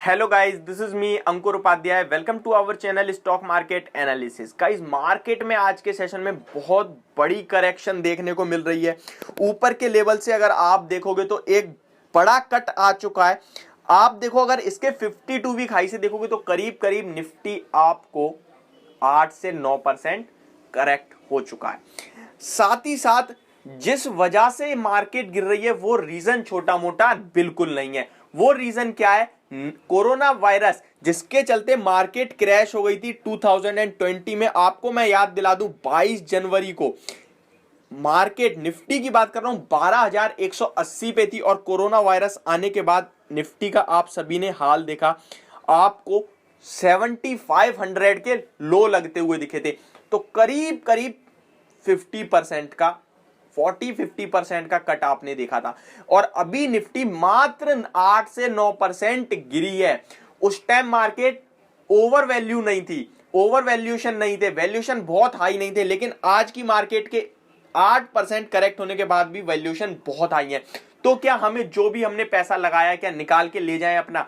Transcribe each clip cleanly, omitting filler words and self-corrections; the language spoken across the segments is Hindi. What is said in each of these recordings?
Hello guys, this is me Ankur Upadhyay. Welcome to our channel stock market analysis. Guys, market में आज के सेशन में बहुत बड़ी करेक्शन देखने को मिल रही है। ऊपर के लेवल से अगर आप देखोगे तो एक बड़ा कट आ चुका है। आप देखो, अगर इसके 52 वीक हाई से देखोगे तो करीब करीब निफ्टी आपको 8 से 9% करेक्ट हो चुका है। साथ ही साथ जिस वजह से मार्केट गिर रही है वो रीजन छोटा मोटा बिल्कुल नहीं है। वो रीजन क्या है? कोरोना वायरस, जिसके चलते मार्केट क्रैश हो गई थी 2020 में। आपको मैं याद दिला दूं, 22 जनवरी को मार्केट, निफ्टी की बात कर रहा हूं, 12,180 पे थी। और कोरोना वायरस आने के बाद निफ्टी का आप सभी ने हाल देखा। आपको 7,500 के लो लगते हुए दिखे थे। तो करीब करीब 50% का 40-50% का कट आपने देखा था। और अभी निफ्टी मात्र 8 से 9% गिरी है। उस टाइम मार्केट ओवर वैल्यू नहीं थी, ओवर वैल्यूएशन नहीं थे, वैल्यूएशन बहुत हाई नहीं थे। लेकिन आज की मार्केट के 8% करेक्ट होने के बाद भी वैल्यूएशन बहुत हाई है। तो क्या हमें जो भी हमने पैसा लगाया क्या निकाल के ले जाएं अपना,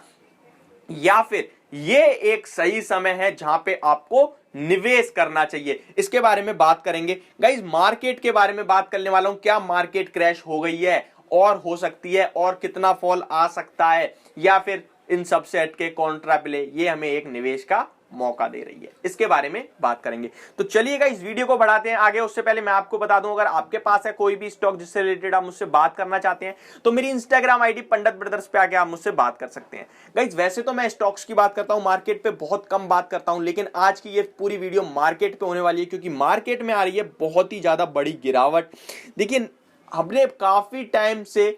या फिर ये एक सही समय है जहां पे आपको निवेश करना चाहिए? इसके बारे में बात करेंगे। गाइस, मार्केट के बारे में बात करने वाला हूं। क्या मार्केट क्रैश हो गई है और हो सकती है, और कितना फॉल आ सकता है, या फिर इन सब से हटके कॉन्ट्रा प्ले ये हमें एक निवेश का मौका दे रही है? इसके बारे में बात करेंगे। तो चलिएगा इस वीडियो को बढ़ाते हैं आगे। उससे पहले मैं आपको बता दूं, अगर आपके पास है कोई भी स्टॉक जिससे रिलेटेड आप मुझसे बात करना चाहते हैं तो मेरी इंस्टाग्राम आईडी पंडित ब्रदर्स पे आके आप मुझसे बात कर सकते हैं। गाइस, वैसे तो मैं स्टॉक्स की बात करता हूं, मार्केट पे बहुत कम बात करता हूं, लेकिन आज की ये पूरी वीडियो मार्केट पे होने वाली है, क्योंकि मार्केट में आ रही है बहुत ही ज्यादा बड़ी गिरावट। देखिए, हमने काफी टाइम से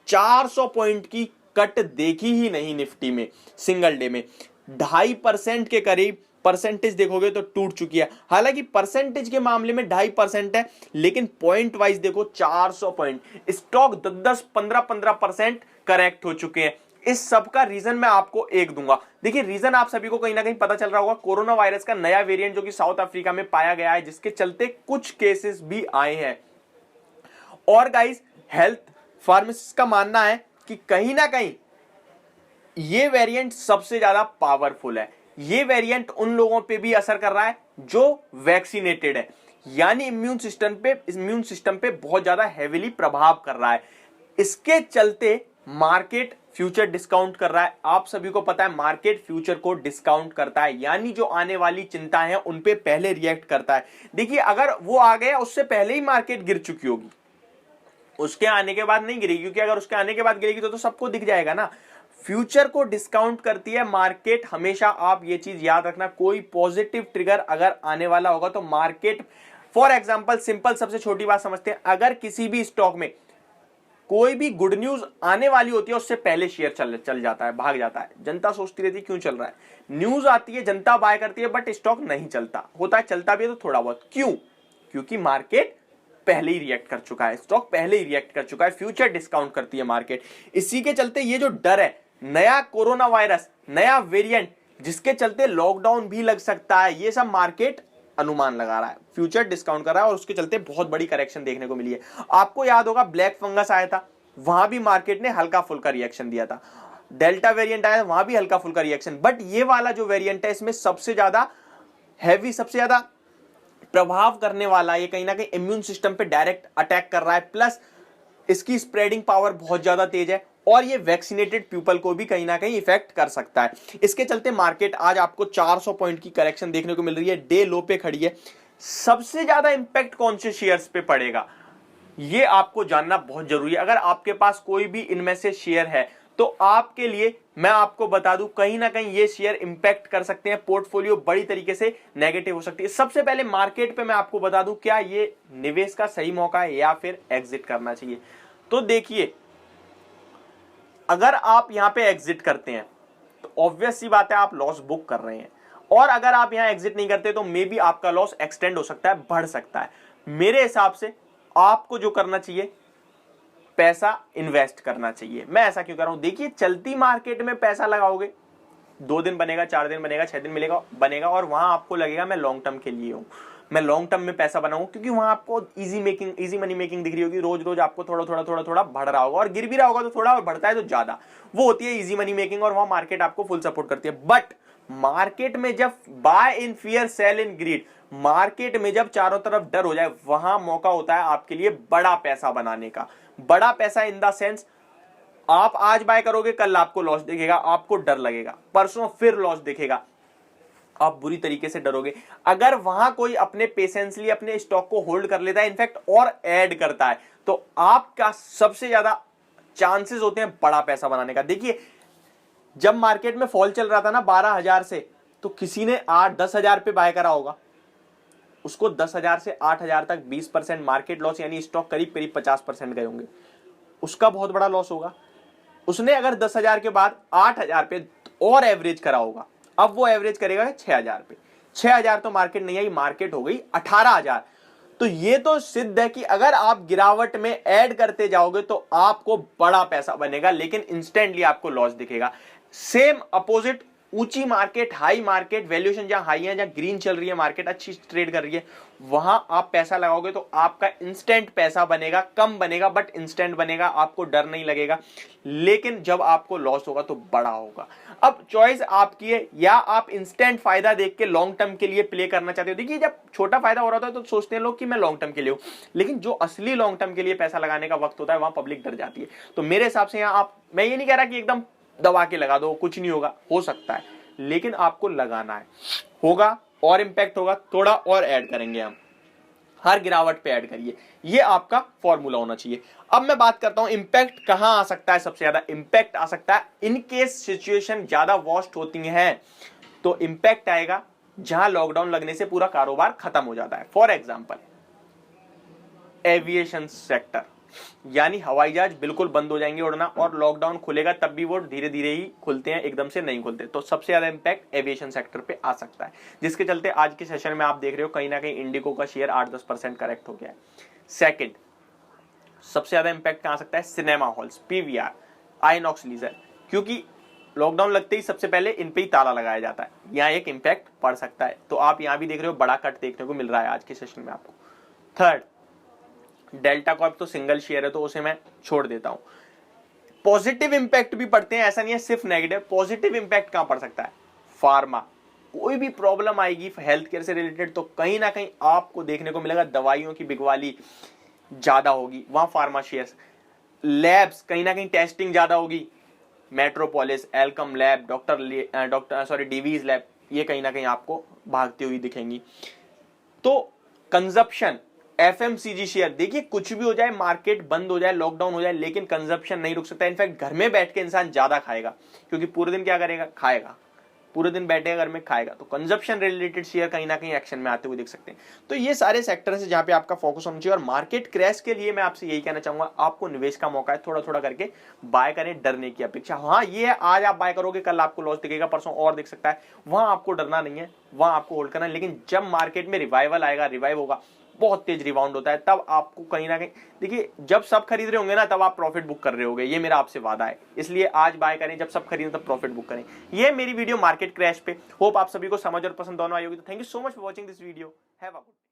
400 पॉइंट की कट देखी ही नहीं निफ्टी में। सिंगल डे में 2.5% के करीब परसेंटेज देखोगे तो टूट चुकी है। हालांकि परसेंटेज के मामले में 2.5% है, लेकिन पॉइंट वाइज देखो 400 पॉइंट, स्टॉक 10, 15% करेक्ट हो चुके हैं। इस सब का रीजन मैं आपको एक दूंगा। देखिए, रीजन आप सभी को कहीं ना कहीं पता चल रहा होगा, कोरोना वायरस का नया वेरिएंट जो कि साउथ अफ्रीका में पाया गया है, जिसके चलते कुछ केसेस भी आए हैं। और गाइस, हेल्थ फार्मासिस्ट का मानना है कि कहीं ना कहीं ये वेरिएंट सबसे ज्यादा पावरफुल है। ये वेरिएंट उन लोगों पे भी असर कर रहा है जो वैक्सीनेटेड है, यानी इम्यून सिस्टम पे बहुत ज्यादा हेवीली प्रभाव कर रहा है। इसके चलते मार्केट फ्यूचर डिस्काउंट कर रहा है। आप सभी को पता है मार्केट फ्यूचर को डिस्काउंट करता है, यानी जो आने वाली चिंता है उन पे पहले रिएक्ट करता है। देखिए, अगर वो आ गया उससे पहले ही मार्केट गिर चुकी होगी, उसके आने के बाद नहीं गिरेगी, क्योंकि अगर उसके आने के बाद गिरेगी तो सबको दिख जाएगा ना। फ्यूचर को डिस्काउंट करती है मार्केट हमेशा। आप ये चीज याद रखना, कोई पॉजिटिव ट्रिगर अगर आने वाला होगा तो मार्केट, फॉर एग्जांपल, सिंपल सबसे छोटी बात समझते हैं, अगर किसी भी स्टॉक में कोई भी गुड न्यूज आने वाली होती है उससे पहले शेयर चल जाता है, भाग जाता है। जनता सोचती रहती है क्यों चल रहा है, न्यूज आती है, जनता बाय करती है, बट स्टॉक नहीं चलता। होता है, चलता भी है तो थोड़ा बहुत। क्यों? क्योंकि मार्केट पहले ही रिएक्ट कर चुका है, स्टॉक पहले ही रिएक्ट कर चुका है। फ्यूचर डिस्काउंट करती है मार्केट। इसी के चलते ये जो डर है, नया कोरोना वायरस, नया वेरिएंट, जिसके चलते लॉकडाउन भी लग सकता है, ये सब मार्केट अनुमान लगा रहा है, फ्यूचर डिस्काउंट कर रहा है, और उसके चलते बहुत बड़ी करेक्शन देखने को मिली है। आपको याद होगा ब्लैक फंगस आया था, वहां भी मार्केट ने हल्का फुल्का रिएक्शन दिया था। डेल्टा वेरिएंट आया, वहां भी हल्का फुल्का रिएक्शन। बट ये वाला जो वेरिएंट है, इसमें सबसे ज्यादा हैवी, सबसे ज्यादा प्रभाव करने वाला, ये कहीं ना कहीं इम्यून सिस्टम पे डायरेक्ट अटैक कर रहा है। प्लस इसकी स्प्रेडिंग पावर बहुत ज्यादा तेज है, और ये वैक्सीनेटेड पीपल को भी कहीं ना कहीं इफेक्ट कर सकता है। इसके चलते मार्केट आज आपको 400 पॉइंट की करेक्शन देखने को मिल रही है, डे लो पे खड़ी है। सबसे ज्यादा इंपैक्ट कौन से शेयर्स पे पड़ेगा, ये आपको जानना बहुत जरूरी है। अगर आपके पास कोई भी इनमें से शेयर है तो आपके लिए मैं आपको बता दूं, कहीं ना कहीं ये शेयर इंपैक्ट कर सकते हैं, पोर्टफोलियो बड़ी तरीके से नेगेटिव हो सकती है। सबसे पहले मार्केट पे मैं आपको बता दूं, क्या ये निवेश का सही मौका है या फिर एग्जिट करना चाहिए? तो देखिए, अगर आप यहां पे एग्जिट करते हैं तो ऑब्वियस सी बात है आप लॉस बुक कर रहे हैं, और अगर आप यहां एग्जिट नहीं करते तो मे बी आपका लॉस एक्सटेंड हो सकता है, बढ़ सकता है। मेरे हिसाब से आपको जो करना चाहिए, पैसा इन्वेस्ट करना चाहिए। मैं ऐसा क्यों कर रहा हूं? देखिए, चलती मार्केट में पैसा लगाओगे, 2 दिन बनेगा, 4 दिन बनेगा, 6 दिन बनेगा, और वहां आपको लगेगा मैं लॉन्ग टर्म के लिए हूं। मैं लॉन्ग टर्म में पैसा बनाऊं, क्योंकि वहां आपको इजी मनी मेकिंग दिख रही होगी, रोज रोज आपको थोड़ा बढ़ रहा होगा, और गिर भी रहा होगा तो थोड़ा, और बढ़ता है तो ज्यादा, वो होती है इजी मनी मेकिंग, और वहां मार्केट आपको फुल सपोर्ट करती है। बट मार्केट में जब buy in fear sell in greed, market में जब चारों तरफ डर हो जाए, वहां मौका होता है आपके लिए बड़ा पैसा बनाने का। बड़ा पैसा इन द सेंस, आप आज बाय करोगे, कल आपको लॉस दिखेगा, आपको डर लगेगा, परसों फिर लॉस दिखेगा, आप बुरी तरीके से डरोगे। अगर वहां कोई अपने पेशेंसली अपने स्टॉक को होल्ड कर लेता है, इनफैक्ट और ऐड करता है, तो आपका सबसे ज्यादा चांसेस होते हैं बड़ा पैसा बनाने का। देखिए, जब मार्केट में फॉल चल रहा था ना 12,000 से, तो किसी ने 8-10,000 पे बाय करा होगा, उसको 10,000 से 8,000 तक 20% मार्केट लॉस, यानी स्टॉक करीब करीब 50% गए होंगे, उसका बहुत बड़ा लॉस होगा। उसने अगर 10,000 के बाद 8,000 पे और एवरेज करा होगा, अब वो एवरेज करेगा 6,000 पे, 6,000 तो मार्केट नहीं आई, मार्केट हो गई 18,000। तो ये तो सिद्ध है कि अगर आप गिरावट में ऐड करते जाओगे तो आपको बड़ा पैसा बनेगा, लेकिन इंस्टेंटली आपको लॉस दिखेगा। सेम अपोजिट, ऊंची मार्केट, हाई मार्केट, वैल्यूएशन जहां हाई है, जहां ग्रीन चल रही है मार्केट, अच्छी ट्रेड कर रही है, वहां आप पैसा लगाओगे तो आपका इंस्टेंट पैसा बनेगा, कम बनेगा बट इंस्टेंट बनेगा, आपको डर नहीं लगेगा। लेकिन जब आपको लॉस होगा तो बड़ा होगा। अब चॉइस आपकी है, या आप इंस्टेंट फायदा देख के लॉन्ग टर्म के लिए प्ले करना चाहते हो। देखिए, जब छोटा फायदा हो रहा था तो सोचते हैं लोग कि मैं लॉन्ग टर्म के लिए हूं, लेकिन जो असली लॉन्ग टर्म के लिए पैसा लगाने का वक्त होता है, वहां पब्लिक डर जाती है। तो मेरे हिसाब से यहां आप, मैं ये नहीं कह रहा कि एकदम दबा के लगा दो, कुछ नहीं होगा, हो सकता है, लेकिन आपको लगाना है, होगा और इंपैक्ट होगा, थोड़ा और ऐड करेंगे हम, हर गिरावट पे ऐड करिए, ये आपका फॉर्मूला होना चाहिए। अब मैं बात करता हूं इंपैक्ट कहां आ सकता है। सबसे ज्यादा इंपैक्ट आ सकता है इन केस सिचुएशन ज्यादा वर्स्ट होती है, तो इंपैक्ट आएगा जहां लॉकडाउन लगने से पूरा कारोबार खत्म हो जाता है। फॉर एग्जांपल, एविएशन सेक्टर, यानी हवाई जहाज बिल्कुल बंद हो जाएंगे उड़ना, और लॉकडाउन खुलेगा तब भी वो धीरे धीरे ही खुलते हैं, एकदम से नहीं खुलते। तो सबसे ज्यादा इंपैक्ट एविएशन सेक्टर पे आ सकता है, जिसके चलते आज के सेशन में आप देख रहे हो कहीं ना कहीं इंडिगो का शेयर 8-10% करेक्ट हो गया है। सेकंड, सबसे ज्यादा इंपैक्ट कहां आ सकता है, cinema halls, PVR, INOX leisure, क्योंकि लॉकडाउन लगते ही सबसे पहले इन पे ही ताला लगाया जाता है, यहाँ एक इंपैक्ट पड़ सकता है। तो आप यहां भी देख रहे हो बड़ा कट देखने को मिल रहा है आज के सेशन में आपको। थर्ड, डेल्टा कॉर्प तो सिंगल शेयर है तो उसे मैं छोड़ देता हूं। पॉजिटिव इंपैक्ट भी पड़ते हैं, ऐसा नहीं है सिर्फ नेगेटिव। पॉजिटिव इंपैक्ट कहां पड़ सकता है, फार्मा, कोई भी प्रॉब्लम आएगी हेल्थ केयर से रिलेटेड तो कहीं ना कहीं आपको देखने को मिलेगा दवाइयों की बिकवाली ज्यादा होगी, वहां फार्मा शेयर्स। लैब्स, कहीं ना कहीं टेस्टिंग ज्यादा होगी, metropolis, Alkem lab, Divi's lab, ये कहीं ना कहीं आपको भागती हुई दिखेंगी। तो कंजप्शन, एफएमसीजी शेयर, देखिए कुछ भी हो जाए, मार्केट बंद हो जाए, लॉकडाउन हो जाए, लेकिन कंजप्शन नहीं रुक सकता। इनफैक्ट घर में बैठ के इंसान ज्यादा खाएगा, क्योंकि पूरे दिन क्या करेगा, खाएगा, पूरे दिन बैठेगा घर में खाएगा, तो कंजप्शन रिलेटेड शेयर कहीं ना कहीं एक्शन में आते हुए दिख सकते हैं। तो ये सारे सेक्टर है जहां पे आपका फोकस होना चाहिए। और मार्केट क्रैश के लिए मैं आपसे यही कहना चाहूंगा, आपको निवेश का मौका है, थोड़ा थोड़ा करके बाय करें, डरने की अपेक्षा। हाँ, ये है आज आप बाय करोगे, कल आपको लॉस दिखेगा, परसों और दिख सकता है, वहां आपको डरना नहीं है, वहां आपको होल्ड करना है। लेकिन जब मार्केट में रिवाइवल आएगा, रिवाइव होगा, बहुत तेज रिबाउंड होता है, तब आपको कहीं ना कहीं, देखिए जब सब खरीद रहे होंगे ना, तब आप प्रॉफिट बुक कर रहे होंगे, ये मेरा आपसे वादा है। इसलिए आज बाय करें, जब सब खरीदें तब प्रॉफिट बुक करें। ये मेरी वीडियो मार्केट क्रैश पे, होप आप सभी को समझ और पसंद दोनों आई होगी। तो thank you so much for watching this video, have a good